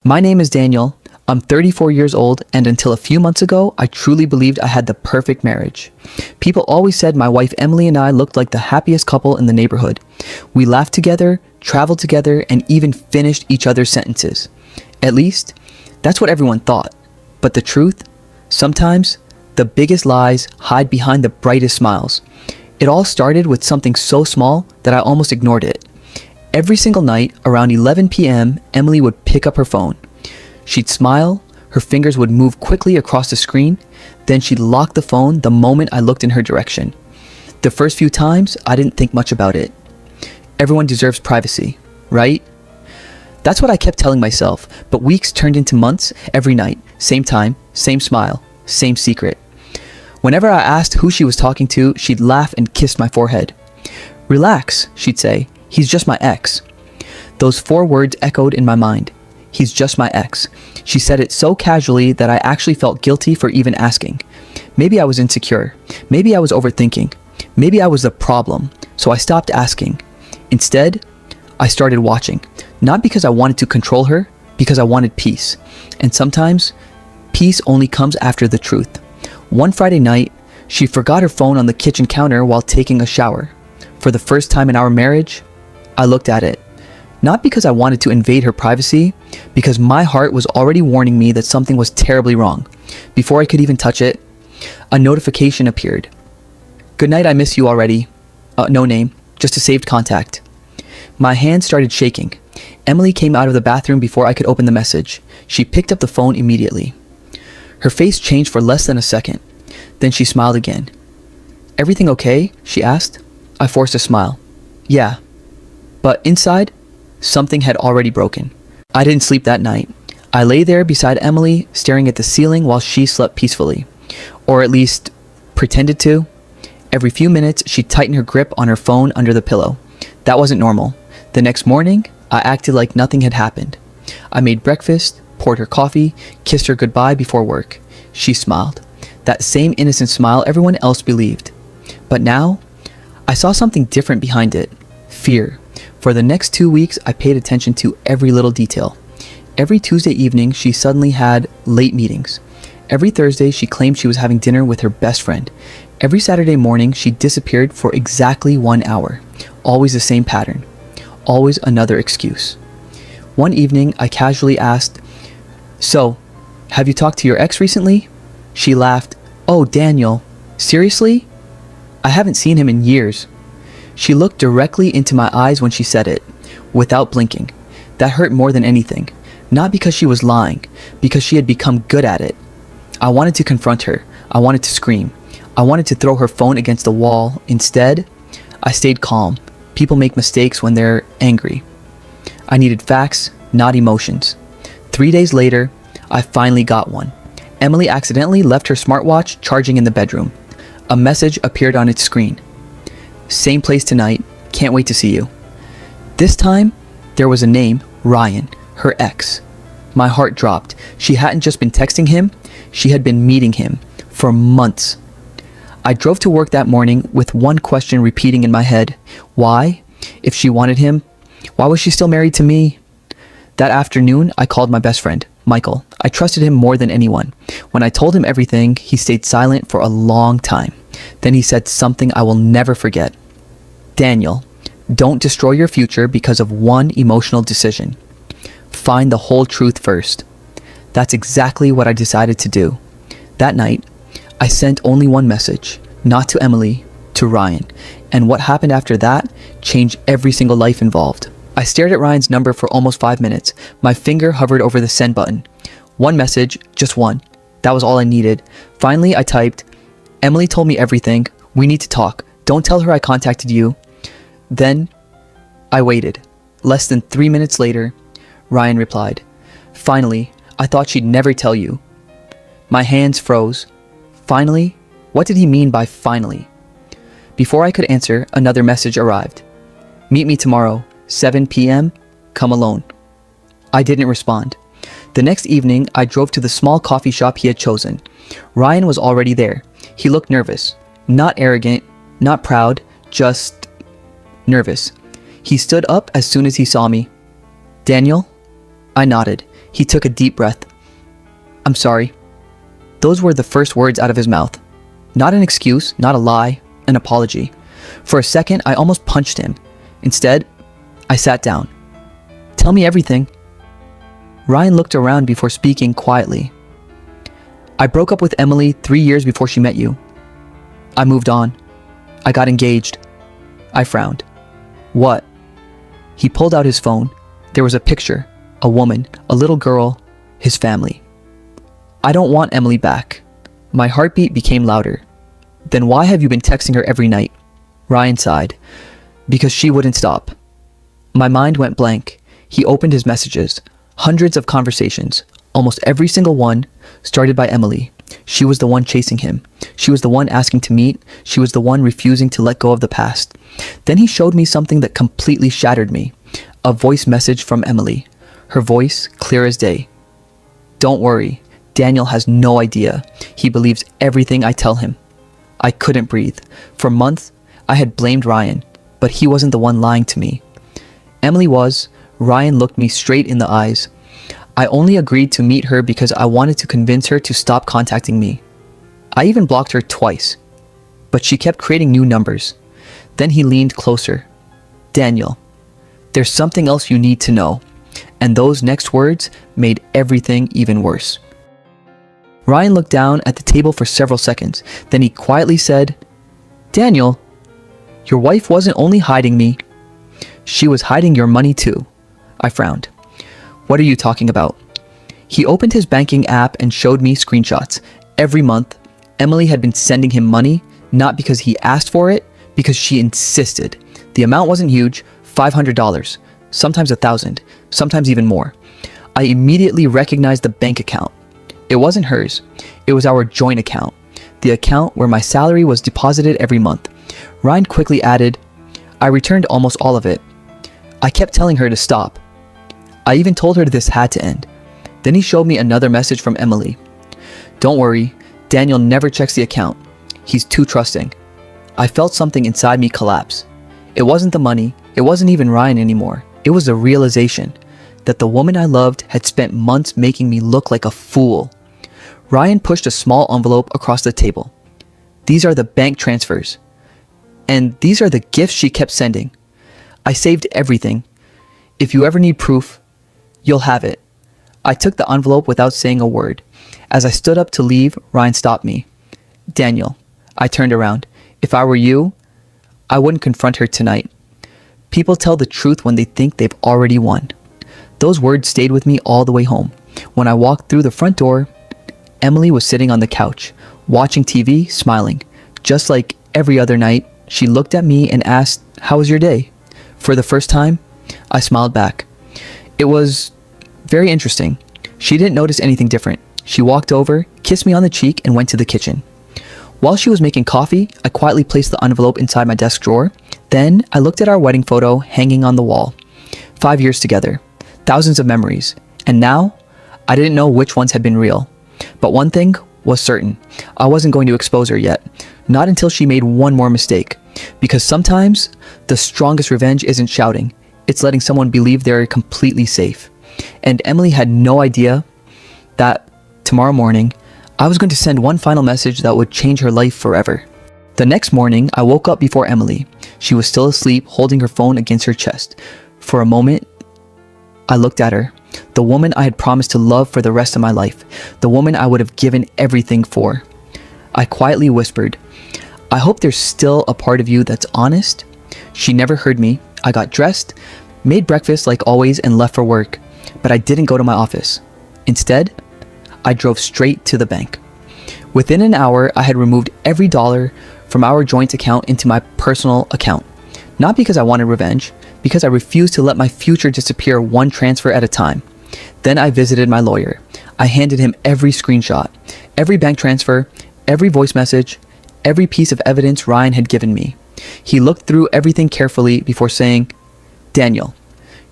My name is Daniel. I'm 34 years old, and until a few months ago, I truly believed I had the perfect marriage. People always said my wife Emily and I looked like the happiest couple in the neighborhood. We laughed together, traveled together, and even finished each other's sentences. At least, that's what everyone thought. But the truth? Sometimes, the biggest lies hide behind the brightest smiles. It all started with something so small that I almost ignored it. Every single night, around 11 p.m., Emily would pick up her phone. She'd smile, her fingers would move quickly across the screen, then she'd lock the phone the moment I looked in her direction. The first few times, I didn't think much about it. Everyone deserves privacy, right? That's what I kept telling myself, but weeks turned into months every night. Same time, same smile, same secret. Whenever I asked who she was talking to, she'd laugh and kiss my forehead. "Relax," she'd say. "He's just my ex." Those 4 words echoed in my mind. He's just my ex. She said it so casually that I actually felt guilty for even asking. Maybe I was insecure. Maybe I was overthinking. Maybe I was the problem. So I stopped asking. Instead, I started watching. Not because I wanted to control her, because I wanted peace. And sometimes, peace only comes after the truth. One Friday night, she forgot her phone on the kitchen counter while taking a shower. For the first time in our marriage, I looked at it. Not because I wanted to invade her privacy, because my heart was already warning me that something was terribly wrong. Before I could even touch it, a notification appeared. "Good night, I miss you already." No name, just a saved contact. My hand started shaking. Emily came out of the bathroom before I could open the message. She picked up the phone immediately. Her face changed for less than a second. Then she smiled again. "Everything okay?" she asked. I forced a smile. "Yeah." But inside, something had already broken. I didn't sleep that night. I lay there beside Emily, staring at the ceiling while she slept peacefully. Or at least, pretended to. Every few minutes, she'd tighten her grip on her phone under the pillow. That wasn't normal. The next morning, I acted like nothing had happened. I made breakfast, poured her coffee, kissed her goodbye before work. She smiled. That same innocent smile everyone else believed. But now, I saw something different behind it. Fear. For the next 2 weeks, I paid attention to every little detail. Every Tuesday evening, she suddenly had late meetings. Every Thursday, she claimed she was having dinner with her best friend. Every Saturday morning, she disappeared for exactly 1 hour. Always the same pattern. Always another excuse. One evening, I casually asked, "So, have you talked to your ex recently?" She laughed. "Oh, Daniel, seriously? I haven't seen him in years." She looked directly into my eyes when she said it, without blinking. That hurt more than anything. Not because she was lying, because she had become good at it. I wanted to confront her. I wanted to scream. I wanted to throw her phone against the wall. Instead, I stayed calm. People make mistakes when they're angry. I needed facts, not emotions. 3 days later, I finally got one. Emily accidentally left her smartwatch charging in the bedroom. A message appeared on its screen. "Same place tonight. Can't wait to see you." This time, there was a name, Ryan, her ex. My heart dropped. She hadn't just been texting him, she had been meeting him for months. I drove to work that morning with one question repeating in my head. Why? If she wanted him, why was she still married to me? That afternoon, I called my best friend, Michael. I trusted him more than anyone. When I told him everything, he stayed silent for a long time. Then he said something I will never forget. "Daniel, don't destroy your future because of one emotional decision. Find the whole truth first." That's exactly what I decided to do. That night, I sent only one message, not to Emily, to Ryan. And what happened after that changed every single life involved. I stared at Ryan's number for almost 5 minutes. My finger hovered over the send button. One message, just one. That was all I needed. Finally, I typed, "Emily told me everything. We need to talk. Don't tell her I contacted you." Then, I waited. Less than 3 minutes later, Ryan replied, "Finally, I thought she'd never tell you." My hands froze. Finally? What did he mean by finally? Before I could answer, another message arrived. "Meet me tomorrow, 7 p.m. Come alone." I didn't respond. The next evening, I drove to the small coffee shop he had chosen. Ryan was already there. He looked nervous. Not arrogant, not proud, just nervous. He stood up as soon as he saw me. "Daniel?" I nodded. He took a deep breath. I'm sorry. Those were the first words out of his mouth. Not an excuse, not a lie, an apology. For a second, I almost punched him. Instead, I sat down. Tell me everything. Ryan looked around before speaking quietly. I broke up with Emily 3 years before she met you. I moved on. I got engaged. I frowned. What? He pulled out his phone. There was a picture, a woman, a little girl, his family. I don't want Emily back. My heartbeat became louder. Then why have you been texting her every night? Ryan sighed. Because she wouldn't stop. My mind went blank. He opened his messages. Hundreds of conversations. Almost every single one started by Emily. She was the one chasing him. She was the one asking to meet. She was the one refusing to let go of the past. Then he showed me something that completely shattered me. A voice message from Emily. Her voice clear as day. Don't worry. Daniel has no idea. He believes everything I tell him. I couldn't breathe. For months, I had blamed Ryan, but he wasn't the one lying to me. Emily was. Ryan looked me straight in the eyes. I only agreed to meet her because I wanted to convince her to stop contacting me. I even blocked her twice, but she kept creating new numbers. Then he leaned closer. Daniel, there's something else you need to know. And those next words made everything even worse. Ryan looked down at the table for several seconds. Then he quietly said, Daniel, your wife wasn't only hiding me. She was hiding your money too. I frowned. What are you talking about? He opened his banking app and showed me screenshots. Every month, Emily had been sending him money, not because he asked for it, because she insisted. The amount wasn't huge, $500, sometimes $1,000, sometimes even more. I immediately recognized the bank account. It wasn't hers. It was our joint account, the account where my salary was deposited every month. Ryan quickly added, I returned almost all of it. I kept telling her to stop. I even told her this had to end. Then he showed me another message from Emily. Don't worry, Daniel never checks the account. He's too trusting. I felt something inside me collapse. It wasn't the money. It wasn't even Ryan anymore. It was the realization that the woman I loved had spent months making me look like a fool. Ryan pushed a small envelope across the table. These are the bank transfers. And these are the gifts she kept sending. I saved everything. If you ever need proof, you'll have it. I took the envelope without saying a word. As I stood up to leave, Ryan stopped me. Daniel, I turned around. If I were you, I wouldn't confront her tonight. People tell the truth when they think they've already won. Those words stayed with me all the way home. When I walked through the front door, Emily was sitting on the couch, watching TV, smiling. Just like every other night, she looked at me and asked, "How was your day?" For the first time, I smiled back. It was very interesting. She didn't notice anything different. She walked over, kissed me on the cheek, and went to the kitchen. While she was making coffee, I quietly placed the envelope inside my desk drawer. Then I looked at our wedding photo hanging on the wall. 5 years together, thousands of memories. And now, I didn't know which ones had been real. But one thing was certain. I wasn't going to expose her yet. Not until she made one more mistake. Because sometimes, the strongest revenge isn't shouting. It's letting someone believe they're completely safe. And Emily had no idea that tomorrow morning, I was going to send one final message that would change her life forever. The next morning, I woke up before Emily. She was still asleep, holding her phone against her chest. For a moment, I looked at her. The woman I had promised to love for the rest of my life. The woman I would have given everything for. I quietly whispered, I hope there's still a part of you that's honest. She never heard me. I got dressed, made breakfast like always, and left for work. But I didn't go to my office. Instead, I drove straight to the bank. Within an hour, I had removed every dollar from our joint account into my personal account. Not because I wanted revenge, because I refused to let my future disappear one transfer at a time. Then I visited my lawyer. I handed him every screenshot, every bank transfer, every voice message, every piece of evidence Ryan had given me. He looked through everything carefully before saying, Daniel,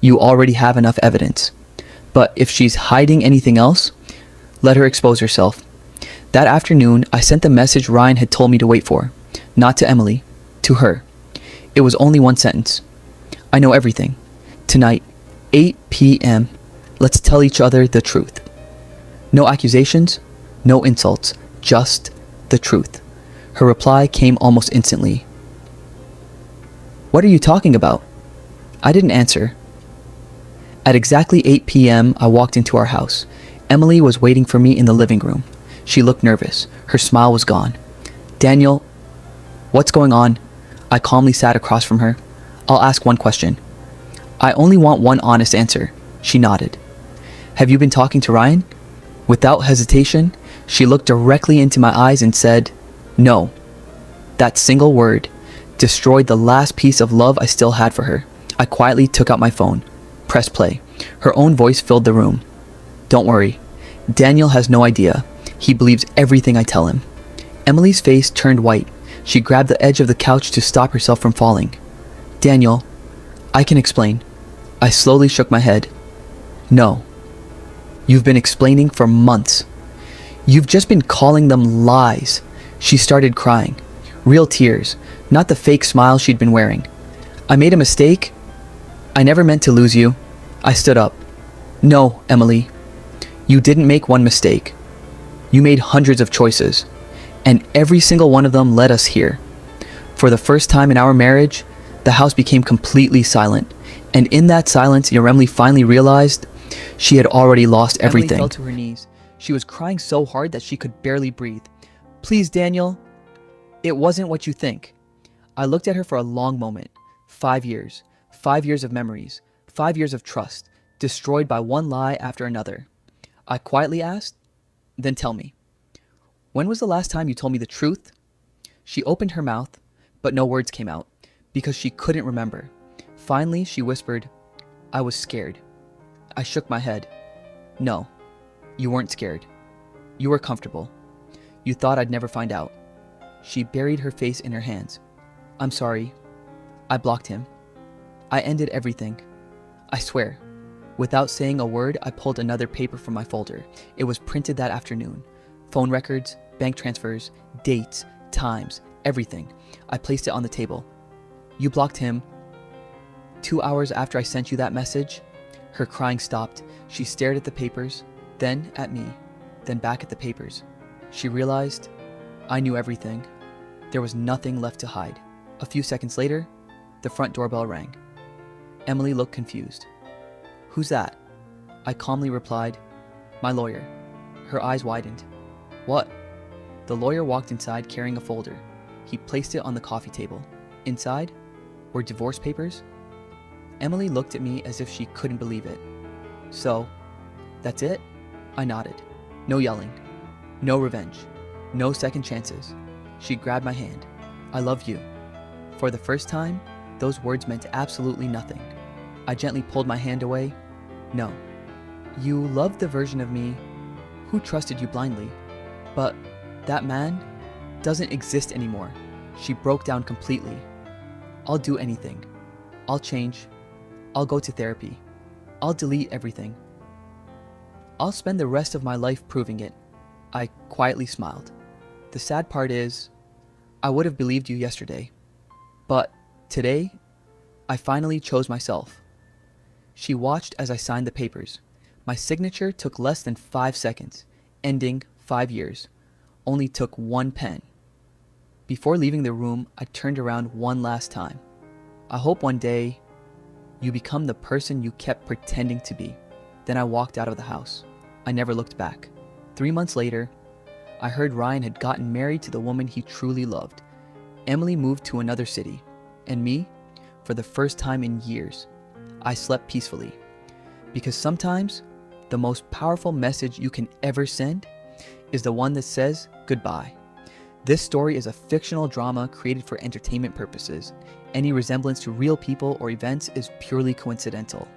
you already have enough evidence. But if she's hiding anything else, let her expose herself. That afternoon, I sent the message Ryan had told me to wait for. Not to Emily, to her. It was only one sentence. I know everything. Tonight, 8 p.m., let's tell each other the truth. No accusations, no insults, just the truth. Her reply came almost instantly. What are you talking about? I didn't answer. At exactly 8 p.m., I walked into our house. Emily was waiting for me in the living room. She looked nervous. Her smile was gone. Daniel, what's going on? I calmly sat across from her. I'll ask one question. I only want one honest answer. She nodded. Have you been talking to Ryan? Without hesitation, she looked directly into my eyes and said, no. That single word destroyed the last piece of love I still had for her. I quietly took out my phone, pressed play. Her own voice filled the room. Don't worry. Daniel has no idea. He believes everything I tell him. Emily's face turned white. She grabbed the edge of the couch to stop herself from falling. Daniel, I can explain. I slowly shook my head. No. You've been explaining for months. You've just been calling them lies. She started crying. Real tears, not the fake smile she'd been wearing. I made a mistake. I never meant to lose you. I stood up. No, Emily. You didn't make one mistake. You made hundreds of choices, and every single one of them led us here. For the first time in our marriage, the house became completely silent, and in that silence, Emily finally realized she had already lost everything. Emily fell to her knees. She was crying so hard that she could barely breathe. Please, Daniel. It wasn't what you think. I looked at her for a long moment. 5 years. 5 years of memories. 5 years of trust, destroyed by one lie after another. I quietly asked, then tell me, when was the last time you told me the truth? She opened her mouth, but no words came out, because she couldn't remember. Finally, she whispered, I was scared. I shook my head. No, you weren't scared. You were comfortable. You thought I'd never find out. She buried her face in her hands. I'm sorry. I blocked him. I ended everything. I swear. Without saying a word, I pulled another paper from my folder. It was printed that afternoon. Phone records, bank transfers, dates, times, everything. I placed it on the table. You blocked him. 2 hours after I sent you that message, her crying stopped. She stared at the papers, then at me, then back at the papers. She realized I knew everything. There was nothing left to hide. A few seconds later, the front doorbell rang. Emily looked confused. Who's that? I calmly replied, my lawyer. Her eyes widened. What? The lawyer walked inside carrying a folder. He placed it on the coffee table. Inside were divorce papers. Emily looked at me as if she couldn't believe it. So, that's it? I nodded. No yelling. No revenge. No second chances. She grabbed my hand. I love you. For the first time, those words meant absolutely nothing. I gently pulled my hand away. No. You loved the version of me who trusted you blindly. But that man doesn't exist anymore. She broke down completely. I'll do anything. I'll change. I'll go to therapy. I'll delete everything. I'll spend the rest of my life proving it. I quietly smiled. The sad part is, I would have believed you yesterday. But today, I finally chose myself. She watched as I signed the papers. My signature took less than 5 seconds, ending 5 years. Only took one pen. Before leaving the room, I turned around one last time. I hope one day you become the person you kept pretending to be. Then I walked out of the house. I never looked back. 3 months later, I heard Ryan had gotten married to the woman he truly loved. Emily moved to another city. And me, for the first time in years, I slept peacefully. Because sometimes, the most powerful message you can ever send is the one that says goodbye. This story is a fictional drama created for entertainment purposes. Any resemblance to real people or events is purely coincidental.